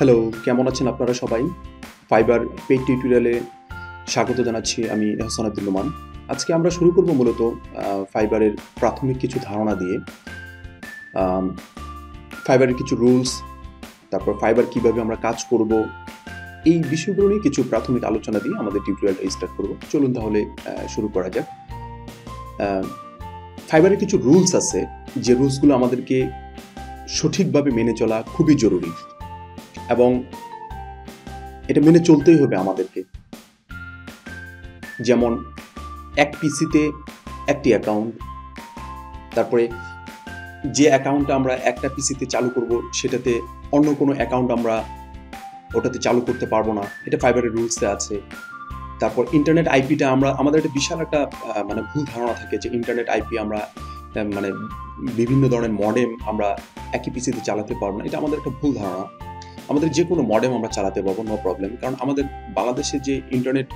Hello, কেমন আছেন আপনারা সবাই? ফাইবার পেইড টিউটোরিয়ালে স্বাগত জানাচ্ছি আমি আহসান নোমান। আজকে আমরা শুরু করব মূলত ফাইবারের প্রাথমিক কিছু ধারণা দিয়ে। আম ফাইবারের কিছু রুলস, তারপর ফাইবার কিভাবে আমরা কাজ করব, এই বিষয়গুলো নিয়ে কিছু প্রাথমিক আলোচনা দিয়ে আমাদের টিউটোরিয়ালটা স্টার্ট করব। চলুন তাহলে শুরু করা যাক। ফাইবারের কিছু রুলস আছে, যে রুলসগুলো আমাদেরকে সঠিকভাবে মেনে চলা খুবই জরুরি এবং এটা মেনে চলতেই হবে আমাদেরকে। যেমন এক পিসিতে একটি অ্যাকাউন্ট, তারপরে যে অ্যাকাউন্টটা আমরা একটা পিসিতে চালু করব সেটাতে অন্য কোনো অ্যাকাউন্ট আমরা ওটাতে চালু করতে পারবো না, এটা ফাইবারের রুলসে আছে। তারপর ইন্টারনেট আইপিটা আমাদের একটা বিশাল একটা ভুল ধারণা থাকে যে ইন্টারনেট আইপি আমরা বিভিন্ন ধরনের মডেম আমরা একই পিসিতে চালাতে পারবো না, এটা আমাদের একটা ভুল ধারণা। আমাদের যে কোনো মডেম আমরা চালাতে পারবো, নো প্রবলেম। কারণ আমাদের বাংলাদেশে যে ইন্টারনেট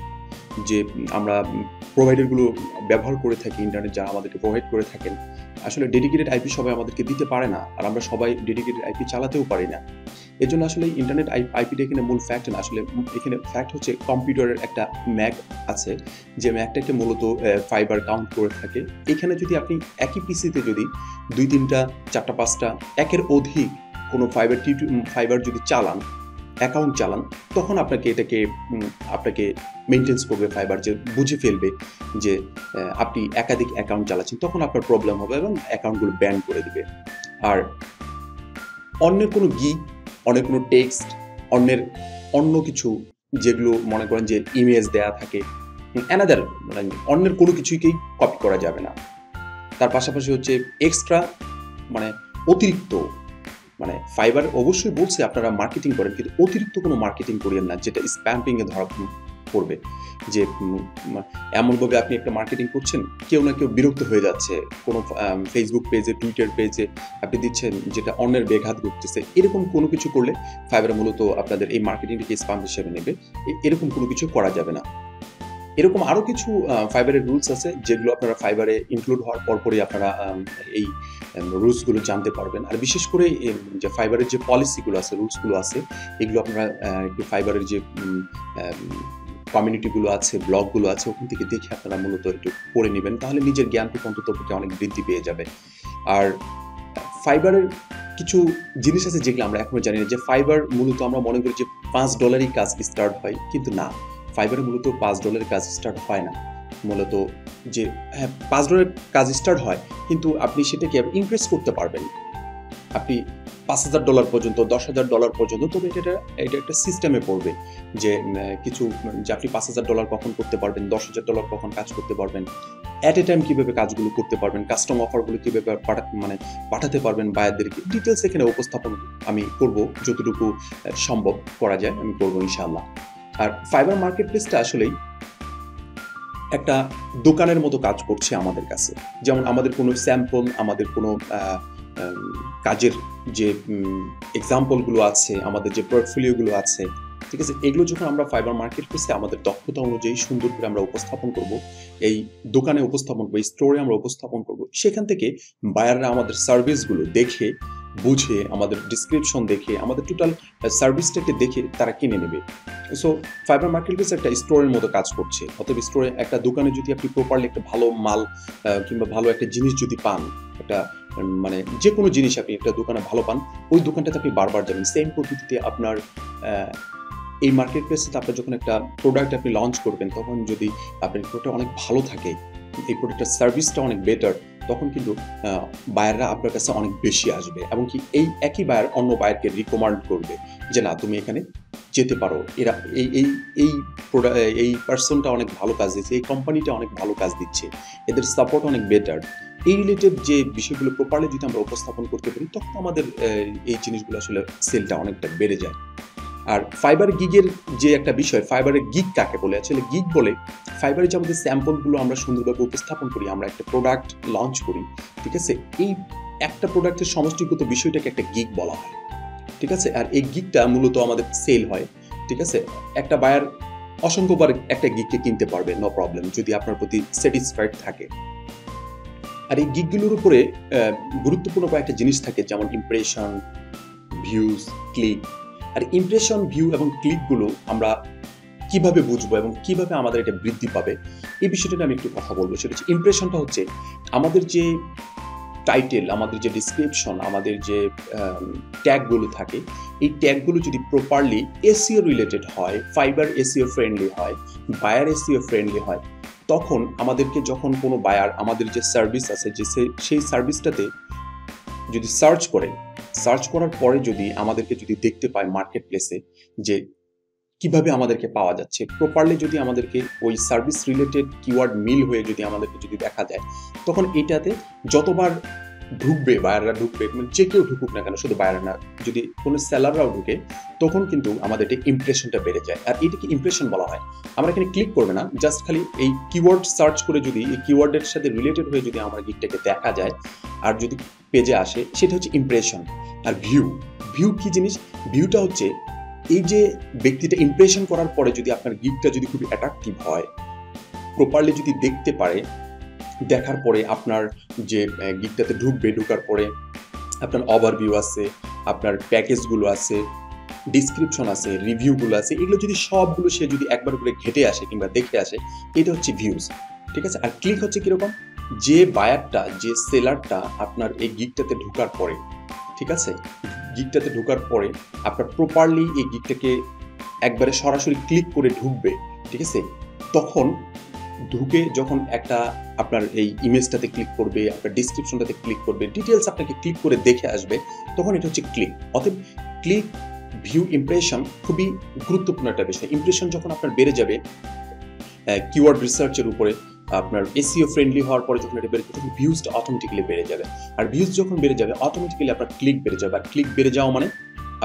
যে আমরা প্রোভাইডারগুলো ব্যবহার করে থাকি, ইন্টারনেট যারা আমাদেরকে প্রোভাইড করে থাকেন, আসলে ডেডিকেটেড আইপি সবাই আমাদেরকে দিতে পারে না, আর আমরা সবাই ডেডিকেটেড আইপি চালাতেও পারি না। এর জন্য আসলে ইন্টারনেট আইপিটা এখানে মূল ফ্যাক্ট না, আসলে এখানে ফ্যাক্ট হচ্ছে কম্পিউটারের একটা ম্যাক আছে, যে ম্যাকটাকে মূলত ফাইবার কাউন্ট করে থাকে। এখানে যদি আপনি একই পিসিতে যদি 2, 3, 4, 5টা একের অধিক কোনো ফাইবার যদি চালান, অ্যাকাউন্ট চালান, তখন আপনাকে মেনটেন্স করবে ফাইবার, যে বুঝে ফেলবে যে আপনি একাধিক অ্যাকাউন্ট চালাচ্ছেন, তখন আপনার প্রবলেম হবে এবং অ্যাকাউন্টগুলো ব্যান করে দিবে। আর অন্যের কোনো গিগ, অনেক কোনো টেক্সট, অন্য কিছু যেগুলো মনে করেন যে ইমেজ দেয়া থাকে, অ্যানাদার অন্যের কোনো কিছুকেই কপি করা যাবে না। তার পাশাপাশি হচ্ছে এক্সট্রা অতিরিক্ত ফাইবার অবশ্যই বলছে আপনারা মার্কেটিং করেন, কিন্তু অতিরিক্ত কোনো মার্কেটিং করিয়েন না যেটা স্প্যামিংয়ে ধরা পড়বে। যে এমনভাবে আপনি একটা মার্কেটিং করছেন, কেউ না কেউ বিরক্ত হয়ে যাচ্ছে, কোনো ফেসবুক পেজে, টুইটার পেজে আপনি দিচ্ছেন যেটা অন্যের বেঘাত ঘটতেছে, এরকম কোনো কিছু করলে ফাইবার মূলত আপনাদের এই মার্কেটিংটাকে স্প্যাম হিসেবে নেবে। এরকম কোনো কিছু করা যাবে না। এরকম আরও কিছু ফাইবারের রুলস আছে, যেগুলো আপনারা ফাইবারে ইনক্লুড হওয়ার পরপরই আপনারা এই রুলসগুলো জানতে পারবেন। আর বিশেষ করে যে ফাইবারের যে পলিসিগুলো আছে, রুলসগুলো আছে, এগুলো আপনারা একটু ফাইবারের যে কমিউনিটিগুলো আছে, ব্লগগুলো আছে, ওখান থেকে দেখে আপনারা মূলত একটু পড়ে নেবেন, তাহলে নিজের জ্ঞানটুকু অন্ততপক্ষে অনেক বৃদ্ধি পেয়ে যাবে। আর ফাইবারের কিছু জিনিস আছে যেগুলো আমরা এখনো জানি না, যে ফাইবার মূলত আমরা মনে করি যে $5 কাজ স্টার্ট হয়, কিন্তু না, ফাইবারে মূলত $5 কাজ স্টার্ট হয় না। মূলত যে হ্যাঁ, $5 কাজ স্টার্ট হয়, কিন্তু আপনি সেটাকে ইমপ্রেস করতে পারবেন। আপনি $5,000 পর্যন্ত, $10,000 পর্যন্ত, তবে এটা একটা সিস্টেমে পড়বে যে কিছু, যে আপনি $5,000 কখন করতে পারবেন, $10,000 কখন কাজ করতে পারবেন, অ্যাট এ টাইম কীভাবে কাজগুলো করতে পারবেন, কাস্টম অফারগুলো কীভাবে পাঠাতে পারবেন বায়ারদেরকে, ডিটেলস এখানে উপস্থাপন আমি করব, যতটুকু সম্ভব করা যায় আমি করবো ইনশাআল্লাহ। আর ফাইবার মার্কেট প্লেসটা আসলেই একটা দোকানের মতো কাজ করছে আমাদের কাছে। যেমন আমাদের কোনো স্যাম্পল, আমাদের কোনো কাজের যে এক্সাম্পলগুলো আছে, আমাদের যে পোর্টফোলিওগুলো আছে, ঠিক আছে, এগুলো যখন আমরা ফাইবার মার্কেট প্লেসে আমাদের দক্ষতা অনুযায়ী সুন্দর করে আমরা উপস্থাপন করব, এই দোকানে উপস্থাপন করবো, এই স্টোরে আমরা উপস্থাপন করব, সেখান থেকে বায়াররা আমাদের সার্ভিসগুলো দেখে বুঝে, আমাদের ডিসক্রিপশন দেখে, আমাদের টোটাল সার্ভিসটাকে দেখে তারা কিনে নেবে। সো ফাইবার মার্কেট প্লেস একটা স্টোরের মতো কাজ করছে। অতএব স্টোরে, একটা দোকানে যদি আপনি প্রপারলি একটা ভালো মাল কিংবা ভালো একটা জিনিস যদি পান, একটা যে কোনো জিনিস আপনি একটা দোকানে ভালো পান, ওই দোকানটাতে আপনি বারবার যাবেন। সেম পদ্ধতিতে আপনার এই মার্কেট প্লেসে আপনার যখন একটা প্রোডাক্ট আপনি লঞ্চ করবেন, তখন যদি আপনার প্রোডাক্টটা অনেক ভালো থাকে, এই প্রোডাক্টের সার্ভিসটা অনেক বেটার, তখন কিন্তু বায়াররা আপনার কাছে অনেক বেশি আসবে, এবং কি এই একই বায়ার অন্য বায়ারকে রিকমেন্ড করবে যে না, তুমি এখানে যেতে পারো, এরা এই পার্সনটা অনেক ভালো কাজ দিচ্ছে, এই কোম্পানিটা অনেক ভালো কাজ দিচ্ছে, এদের সাপোর্ট অনেক বেটার। এই রিলেটেড যে বিষয়গুলো প্রপারলি যদি আমরা উপস্থাপন করতে পারি, তখন আমাদের এই জিনিসগুলো আসলে সেলটা অনেকটা বেড়ে যায়। আর ফাইবার গিগের যে একটা বিষয়, ফাইবারের গিগ কাকে বলে? আসলে গিগ বলে ফাইবারের যে আমাদের স্যাম্পলগুলো আমরা সুন্দরভাবে উপস্থাপন করি, আমরা একটা প্রোডাক্ট লঞ্চ করি, ঠিক আছে, এই একটা প্রোডাক্টের সমষ্টিগত বিষয়টাকে একটা গিগ বলা হয়, ঠিক আছে। আর এই গিগটা মূলত আমাদের সেল হয়, ঠিক আছে। একটা বায়ার অসংখ্যবার একটা গিগকে কিনতে পারবে, নো প্রবলেম, যদি আপনার প্রতি স্যাটিসফাইড থাকে। আর এই গিগগুলোর উপরে গুরুত্বপূর্ণ কয়েকটা জিনিস থাকে, যেমন ইমপ্রেশন, ভিউজ, ক্লিক। আর ইমপ্রেশন, ভিউ এবং ক্লিকগুলো আমরা কিভাবে বুঝবো এবং কিভাবে আমাদের এটা বৃদ্ধি পাবে, এই বিষয়টা নিয়ে আমি একটু কথা বলবো। সেটা হচ্ছে ইমপ্রেশনটা হচ্ছে আমাদের যে টাইটেল, আমাদের যে ডিসক্রিপশন, আমাদের যে ট্যাগগুলো থাকে, এই ট্যাগগুলো যদি প্রপারলি এসইও রিলেটেড হয়, ফাইবার এসইও ফ্রেন্ডলি হয়, বায়ার এসইও ফ্রেন্ডলি হয়, তখন আমাদেরকে যখন কোনো বায়ার আমাদের যে সার্ভিস আছে, যে সেই সার্ভিসটাতে যদি সার্চ করার পরে যদি আমাদেরকে যদি দেখতে পায় মার্কেট প্লেসে যে কিভাবে আমাদেরকে পাওয়া যাচ্ছে, প্রপারলি যদি আমাদেরকে ওই সার্ভিস রিলেটেড কিওয়ার্ড মিল হয়ে যদি আমাদেরকে যদি দেখা যায়, তখন এটাতে যতবার ঢুকবে, বায়াররা ঢুকবে, মানে যে কেউ ঢুকুক না কেন, শুধু বায়ার না, যদি কোনো সেলাররাও ঢুকে, তখন কিন্তু আমাদের এটা ইমপ্রেশনটা বেড়ে যায়। আর এটাকে ইমপ্রেশন বলা হয়। আমরা এখানে ক্লিক করবে না, জাস্ট খালি এই কিওয়ার্ড সার্চ করে যদি এই কিওয়ার্ডের সাথে রিলেটেড হয়ে যদি আমার গিগটাকে দেখা যায় আর যদি পেজে আসে, সেটা হচ্ছে ইমপ্রেশন। আর ভিউ কি জিনিস? ভিউটা হচ্ছে এই যে ব্যক্তিটা ইমপ্রেশন করার পরে যদি আপনার গিগটা যদি খুবই অ্যাট্রাকটিভ হয়, প্রপারলি যদি দেখতে পারে, দেখার পরে আপনার যে গিগটাতে ঢোকার পরে আপনার ওভারভিউ আছে, আপনার প্যাকেজগুলো আছে, ডিসক্রিপশন আছে, রিভিউগুলো আছে, এগুলো যদি সবগুলো সে যদি একবার করে ঘেটে আসে কিংবা দেখে আসে, এটা হচ্ছে ভিউজ। ঠিক আছে? আর ক্লিক হচ্ছে কিরকম? যে বায়ারটা, যে সেলারটা আপনার এই গিগটাতে ঢোকার পরে, ঠিক আছে, গিগটাতে ঢোকার পরে আপনার প্রপারলি এই গিগটাকে একবারে সরাসরি ক্লিক করে ঢুকবে, ঠিক আছে, তখন ঢুকে যখন একটা আপনার এই ইমেজটাতে ক্লিক করবে, আপনার ডিসক্রিপশনটাতে ক্লিক করবে, ডিটেলস আপনাকে ক্লিক করে দেখে আসবে, তখন এটা হচ্ছে ক্লিক। অতএব ক্লিক, ভিউ, ইমপ্রেশন খুবই গুরুত্বপূর্ণ একটা বিষয়। ইমপ্রেশন যখন আপনার বেড়ে যাবে কিওয়ার্ড রিসার্চের উপরে, আপনার এসইও ফ্রেন্ডলি হওয়ার পরে যখন এটা বেড়ে যাবে, তখন ভিউজটা অটোমেটিক্যালি বেড়ে যাবে। আর ভিউজ যখন বেড়ে যাবে, অটোমেটিক্যালি আপনার ক্লিক বেড়ে যাবে। আর ক্লিক বেড়ে যাওয়া মানে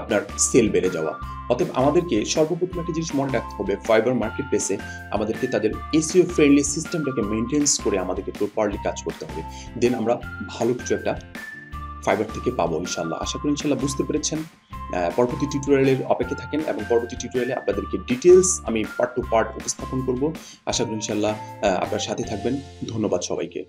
আপনার সেল বেড়ে যাওয়া। অতএব আমাদেরকে সর্বপ্রথম একটা জিনিস মনে রাখতে হবে, ফাইবার মার্কেট প্লেসে আমাদেরকে তাদের এসইও ফ্রেন্ডলি সিস্টেমটাকে মেনটেন্স করে আমাদেরকে প্রপারলি কাজ করতে হবে। দেন আমরা ভালো কিছু একটা ফাইবার থেকে পাবো ইনশাল্লাহ। আশা করি ইনশাল্লাহ বুঝতে পেরেছেন। পরবর্তী টিউটোরিয়ালের অপেক্ষা থাকেন এবং পরবর্তী টিউটোরিয়ালে আপনাদেরকে ডিটেলস আমি পার্ট টু পার্ট উপস্থাপন করব। আশা করি ইনশাল্লাহ আপনার সাথে থাকবেন। ধন্যবাদ সবাইকে।